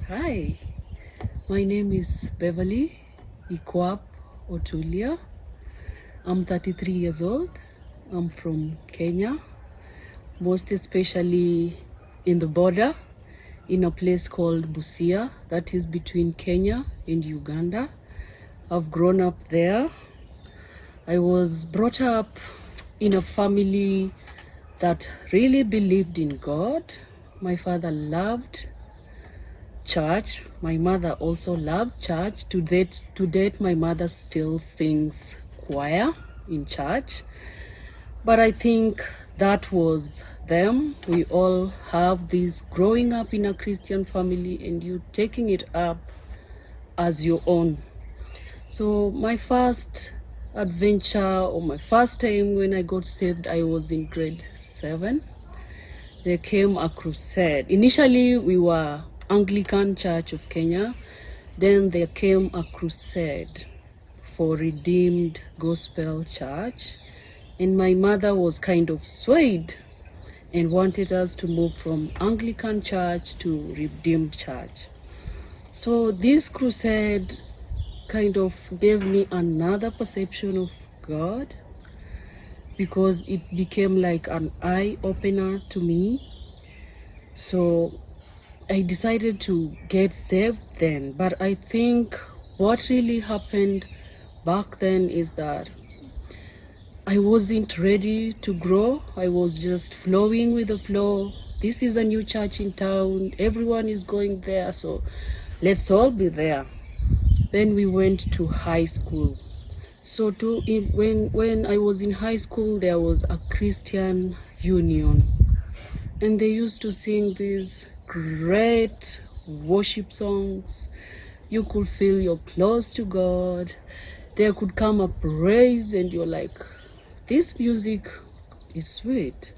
Hi, my name is Bevalyne Otulia. I'm 33 years old. I'm from Kenya, most especially in the border, in a place called Busia, that is between Kenya and Uganda. I've grown up there. I was brought up in a family that really believed in God. My father loved church. My mother also loved church. To date, my mother still sings choir in church. But I think that was them. We all have this growing up in a Christian family and you taking it up as your own. So my first adventure, or my first time when I got saved, I was in grade 7. There came a crusade. Initially, we were Anglican Church of Kenya. Then there came a crusade for Redeemed Gospel Church. And my mother was kind of swayed and wanted us to move from Anglican Church to Redeemed Church. So this crusade kind of gave me another perception of God, because it became like an eye-opener to me. So I decided to get saved then. But I think what really happened back then is that I wasn't ready to grow. I was just flowing with the flow. This is a new church in town. Everyone is going there, so let's all be there. Then we went to high school. So when I was in high school, there was a Christian union. And they used to sing these great worship songs. You could feel you're close to God. There could come a praise and you're like, this music is sweet.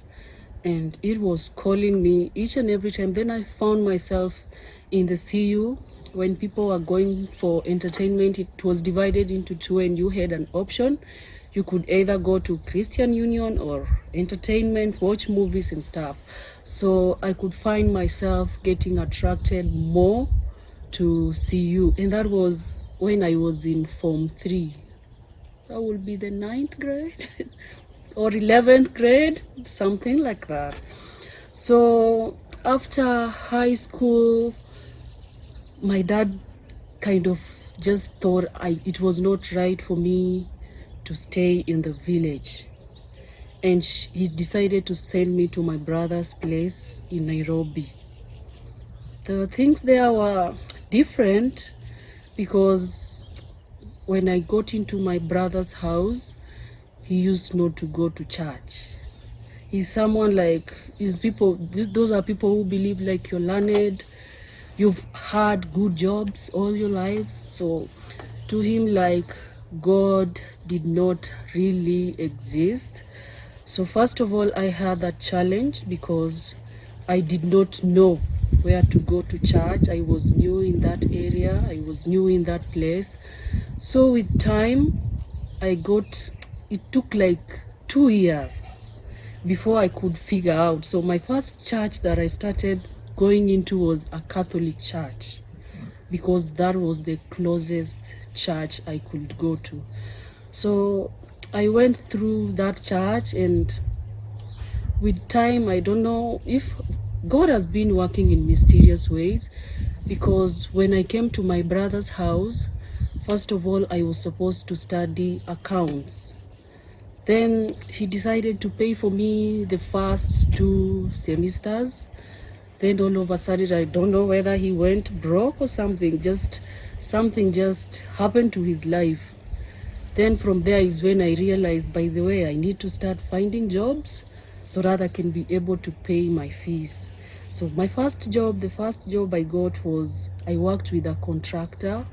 And it was calling me each and every time. Then I found myself in the CU. When people were going for entertainment, it was divided into two and you had an option. You could either go to Christian Union or entertainment, watch movies and stuff. So I could find myself getting attracted more to CU. And that was when I was in Form 3. That would be the 9th grade or 11th grade, something like that. So after high school, my dad kind of just thought it was not right for me to stay in the village. And he decided to send me to my brother's place in Nairobi. The things there were different, because when I got into my brother's house, he used not to go to church. He's someone like, those are people who believe like you're learned, you've had good jobs all your lives. So to him, like, God did not really exist. So first of all, I had that challenge because I did not know where to go to church. I was new in that area. I was new in that place. So with time, it took like 2 years before I could figure out. So my first church that I started going into was a Catholic church, because that was the closest church I could go to. So I went through that church, and with time, I don't know if God has been working in mysterious ways, because when I came to my brother's house, first of all, I was supposed to study accounts. Then he decided to pay for me the first 2 semesters. Then all of a sudden, I don't know whether he went broke or something just happened to his life. Then from there is when I realized, by the way, I need to start finding jobs so that I can be able to pay my fees. So the first job I got was, I worked with a contractor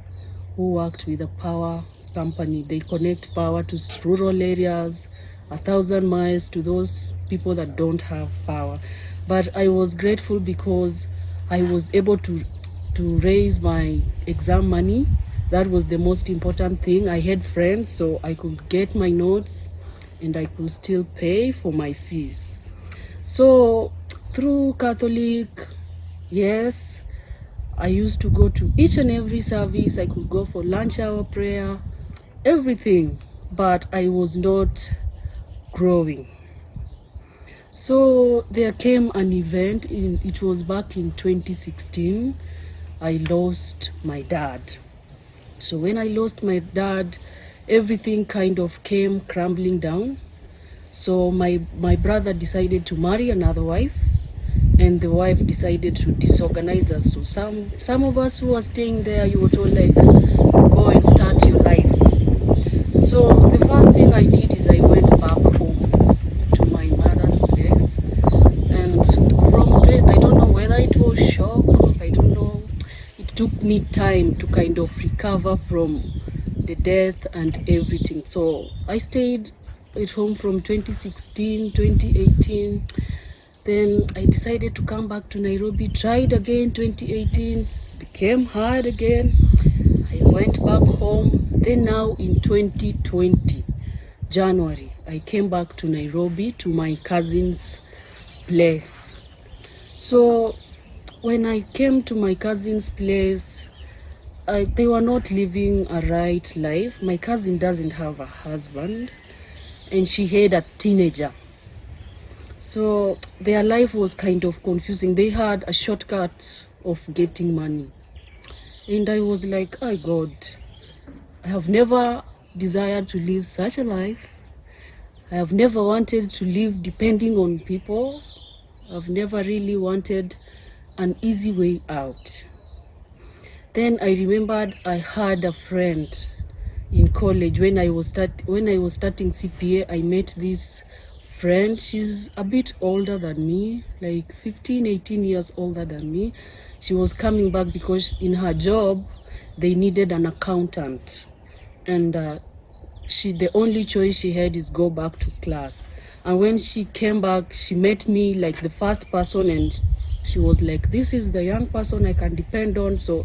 who worked with a power company. They connect power to rural areas, 1,000 miles to those people that don't have power. But I was grateful because I was able to raise my exam money. That was the most important thing. I had friends, so I could get my notes and I could still pay for my fees. So through Catholic, yes, I used to go to each and every service. I could go for lunch hour prayer, everything, but I was not growing. So there came an event, it was back in 2016. I lost my dad. So when I lost my dad, everything kind of came crumbling down. So my brother decided to marry another wife, and the wife decided to disorganize us. So some of us who were staying there, you were told like, go and start your life. So the first thing I did is I went back home to my mother's place, and from there, I don't know whether it was shock, I don't know. It took me time to kind of recover from the death and everything. So I stayed at home from 2016, 2018. Then I decided to come back to Nairobi, tried again 2018, became hard again. I went back home. Then now in 2020, January, I came back to Nairobi to my cousin's place. So when I came to my cousin's place, they were not living a right life. My cousin doesn't have a husband, and she had a teenager. So their life was kind of confusing. They had a shortcut of getting money. And I was like, oh God, I have never desired to live such a life. I have never wanted to live depending on people. I've never really wanted an easy way out. Then I remembered I had a friend in college when I was starting CPA. I met this friend. She's a bit older than me, like 15-18 years older than me. She was coming back because in her job they needed an accountant, and the only choice she had is go back to class. And when she came back, she met me like the first person, and she was like, this is the young person I can depend on. So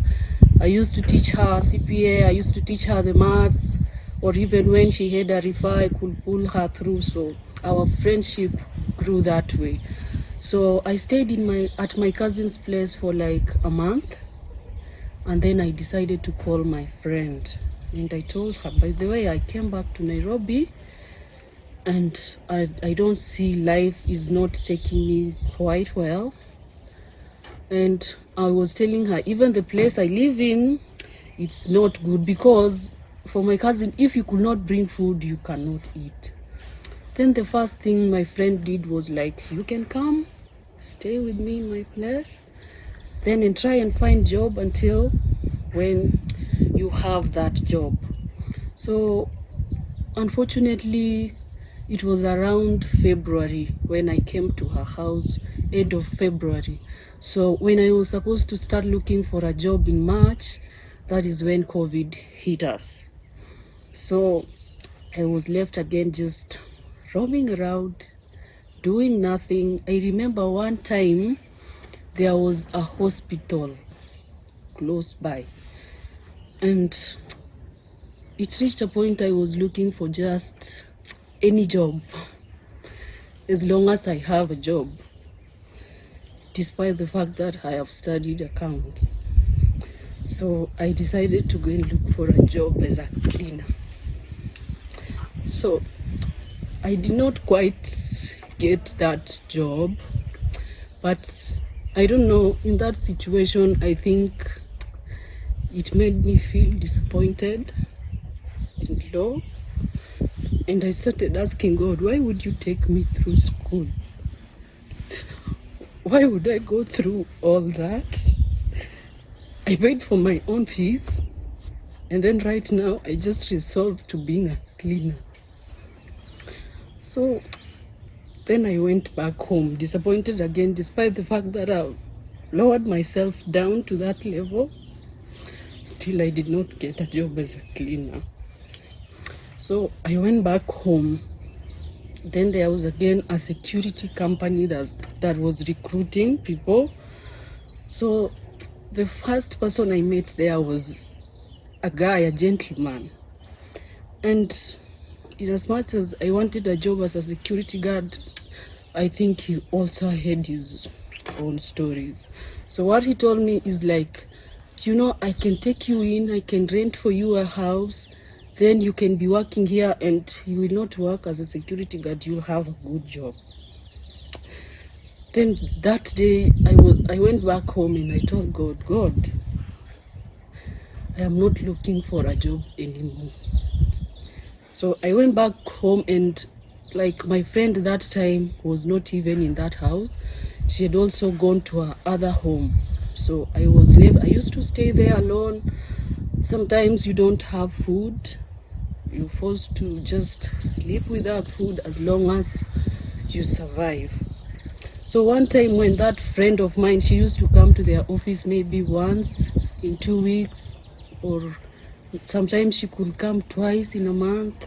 I used to teach her CPA, I used to teach her the maths, or even when she had a refer, I could pull her through. So our friendship grew that way. So I stayed at my cousin's place for like a month, and then I decided to call my friend, and I told her, by the way, I came back to Nairobi, and I don't see life is not taking me quite well. And I was telling her, even the place I live in, it's not good, because for my cousin, if you could not bring food, you cannot eat. Then the first thing my friend did was like, you can come stay with me in my place, then and try and find job until when you have that job. So unfortunately, it was around February when I came to her house, end of February. So when I was supposed to start looking for a job in March, that is when COVID hit us. So I was left again just roaming around, doing nothing. I remember one time there was a hospital close by, and it reached a point I was looking for just any job, as long as I have a job, despite the fact that I have studied accounts. So I decided to go and look for a job as a cleaner. So I did not quite get that job, but I don't know, in that situation, I think it made me feel disappointed and low. And I started asking God, why would you take me through school? Why would I go through all that? I paid for my own fees, and then right now I just resolved to being a cleaner. So then I went back home, disappointed again, despite the fact that I lowered myself down to that level. Still, I did not get a job as a cleaner. So I went back home. Then there was again a security company that was recruiting people. So the first person I met there was a guy, a gentleman. And in as much as I wanted a job as a security guard, I think he also had his own stories. So what he told me is like, you know, I can take you in, I can rent for you a house, then you can be working here and you will not work as a security guard, you'll have a good job. Then that day I went back home and I told God, I am not looking for a job anymore. So I went back home, and like my friend that time was not even in that house. She had also gone to her other home. So I was left. I used to stay there alone. Sometimes you don't have food. You're forced to just sleep without food as long as you survive. So one time when that friend of mine, she used to come to their office maybe once in 2 weeks, or sometimes she could come twice in a month.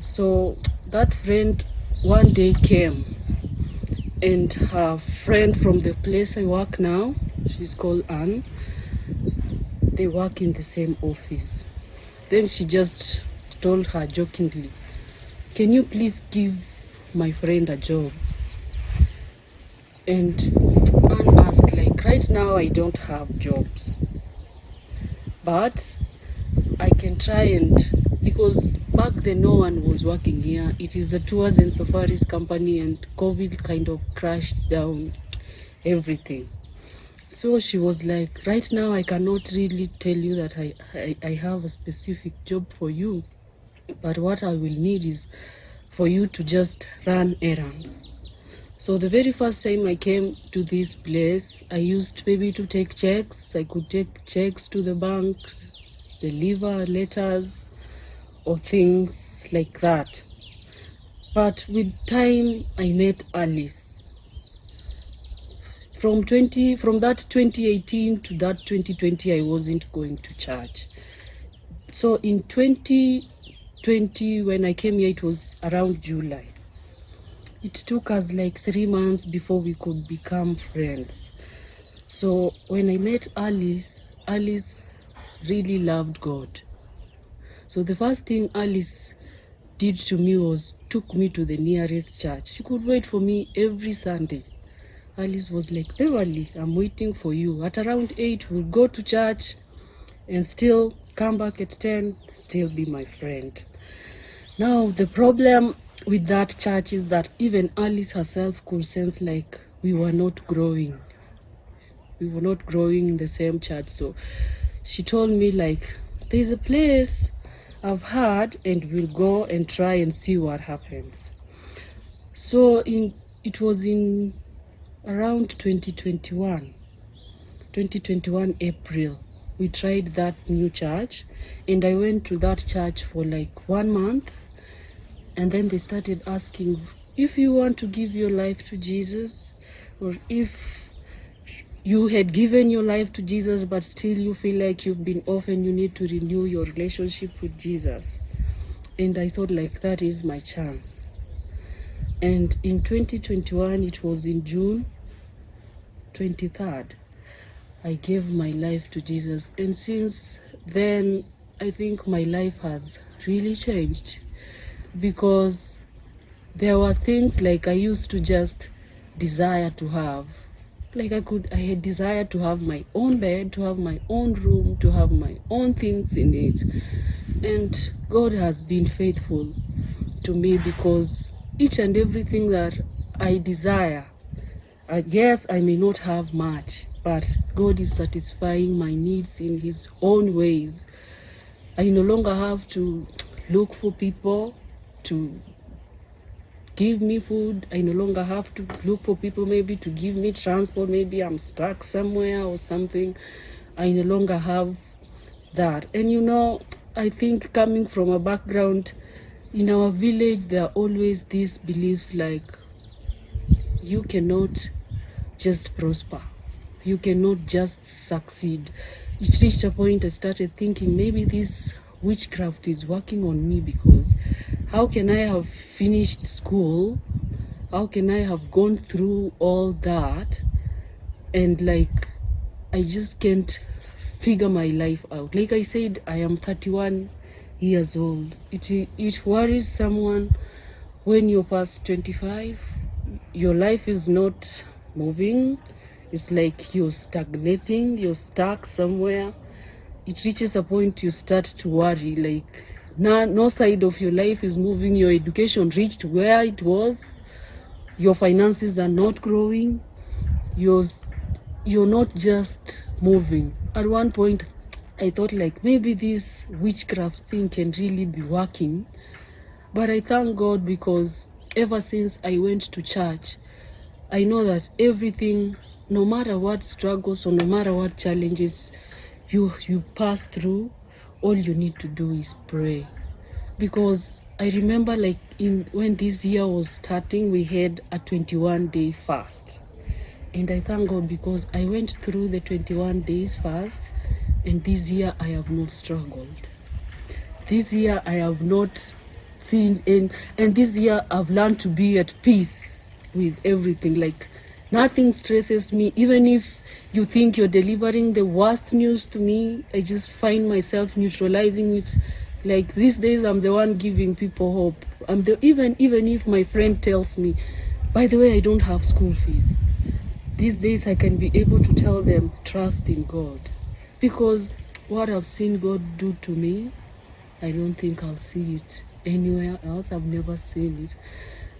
So that friend one day came, and her friend from the place I work now, she's called Anne, they work in the same office. Then she just told her jokingly, can you please give my friend a job? And Anne asked, like, right now I don't have jobs, but I can try, and because back then no one was working here. It is a tours and safaris company, and COVID kind of crashed down everything. So she was like, right now I cannot really tell you that I have a specific job for you, but what I will need is for you to just run errands. So the very first time I came to this place, I used maybe to take checks. I could take checks to the bank, deliver letters or things like that. But with time, I met Alice. From that 2018 to that 2020, I wasn't going to church. So in 2020, when I came here, it was around July. It took us like 3 months before we could become friends. So when I met Alice, Alice really loved God. So the first thing Alice did to me was took me to the nearest church. She could wait for me every Sunday. Alice was like, Beverly, I'm waiting for you. At around 8, we'll go to church and still come back at 10, still be my friend. Now, the problem with that church is that even Alice herself could sense like we were not growing. We were not growing in the same church. So she told me like, there's a place I've heard and we'll go and try and see what happens. So it was in around 2021 April, we tried that new church, and I went to that church for like 1 month. And then they started asking if you want to give your life to Jesus, or if you had given your life to Jesus but still you feel like you've been off and you need to renew your relationship with Jesus. And I thought like, that is my chance. And in 2021, it was in June 23rd, I gave my life to Jesus. And since then, I think my life has really changed, because there were things like I used to just desire to have. Like I had desired to have my own bed, to have my own room, to have my own things in it. And God has been faithful to me, because each and everything that I desire, yes, I may not have much, but God is satisfying my needs in His own ways. I no longer have to look for people to give me food. I no longer have to look for people maybe to give me transport. Maybe I'm stuck somewhere or something. I no longer have that. And you know, I think coming from a background in our village, there are always these beliefs like, you cannot just prosper. You cannot just succeed. It reached a point I started thinking, maybe this witchcraft is working on me, because how can I have finished school? How can I have gone through all that? And like, I just can't figure my life out. Like I said, I am 31 years old. It worries someone when you're past 25. Your life is not moving. It's like you're stagnating, you're stuck somewhere. It reaches a point you start to worry, like no side of your life is moving. Your education reached where it was, your finances are not growing, you're not just moving. At one point I thought like maybe this witchcraft thing can really be working, but I thank God because ever since I went to church, I know that everything, no matter what struggles or no matter what challenges you pass through, all you need to do is pray. Because I remember like when this year was starting, we had a 21-day fast. And I thank God because I went through the 21 days fast, and this year I have not struggled. This year I have not seen, and this year I've learned to be at peace with everything. Like nothing stresses me. Even if you think you're delivering the worst news to me, I just find myself neutralizing it. Like these days I'm the one giving people hope. Even if my friend tells me, by the way, I don't have school fees, these days I can be able to tell them, trust in God. Because what I've seen God do to me, I don't think I'll see it anywhere else. I've never seen it.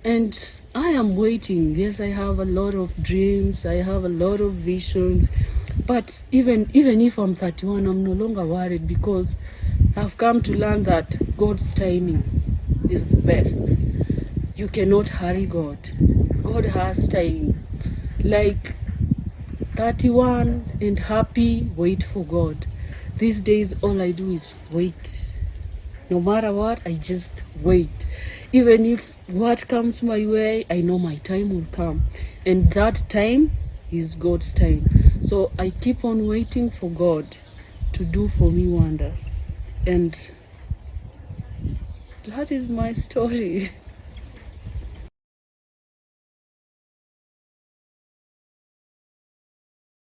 And I am waiting. Yes, I have a lot of dreams. I have a lot of visions. But even if I'm 31, I'm no longer worried because I've come to learn that God's timing is the best. You cannot hurry God. God has time. Like 31 and happy, wait for God. These days, all I do is wait. No matter what, I just wait. Even if what comes my way, I know my time will come. And that time is God's time. So I keep on waiting for God to do for me wonders. And that is my story.